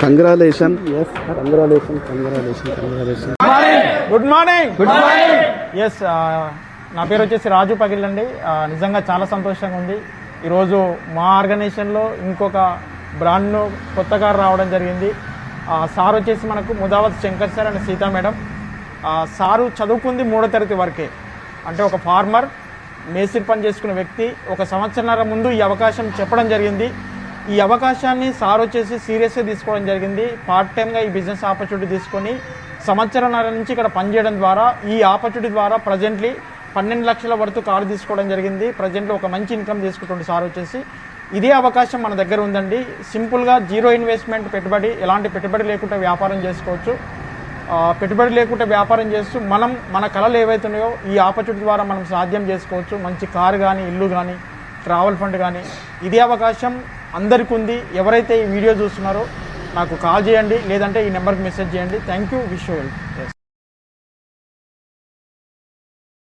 Congratulation. Good morning. Yes, నా పేరు వచ్చేసి రాజు పగిల్ అండి. నిజంగా చాలా సంతోషంగా ఉంది. ఈరోజు మా ఆర్గనైజేషన్లో ఇంకొక బ్రాండ్ను కొత్త కారు రావడం జరిగింది. సార్ వచ్చేసి మనకు Mudavath Shankar sir and Sita madam. Sir చదువుకుంది 3వ తరగతి వరకే. అంటే ఒక ఫార్మర్, మేస్త్రి పని చేసుకునే వ్యక్తి. ఒక సంవత్సరాల ముందు ఈ అవకాశం చెప్పడం జరిగింది. ఈ అవకాశాన్ని సార్ వచ్చేసి సీరియస్గా తీసుకోవడం జరిగింది. పార్ట్ టైమ్గా ఈ బిజినెస్ ఆపర్చునిటీ తీసుకొని సంవత్సరంన్నర నుంచి ఇక్కడ పనిచేయడం ద్వారా ఈ ఆపర్చునిటీ ద్వారా ప్రజెంట్లీ 12 లక్షల వరకు కారు తీసుకోవడం జరిగింది. ప్రజెంట్లో ఒక మంచి ఇన్కమ్ తీసుకుంటుంది సార్ వచ్చేసి. ఇదే అవకాశం మన దగ్గర ఉందండి. సింపుల్గా జీరో ఇన్వెస్ట్మెంట్ పెట్టుబడి, ఎలాంటి పెట్టుబడి లేకుండా వ్యాపారం చేసుకోవచ్చు. పెట్టుబడి లేకుండా వ్యాపారం చేస్తూ మనం మన కళలు ఏవైతున్నాయో ఈ ఆపర్చునిటీ ద్వారా మనం సాధ్యం చేసుకోవచ్చు. మంచి కారు కానీ, ఇల్లు కానీ, ట్రావెల్ ఫండ్ కానీ. ఇదే అవకాశం అందరికీ ఉంది. ఎవరైతే ఈ వీడియో చూస్తున్నారో నాకు కాల్ చేయండి, లేదంటే ఈ నెంబర్కి మెసేజ్ చేయండి. Thank you. Wish you well.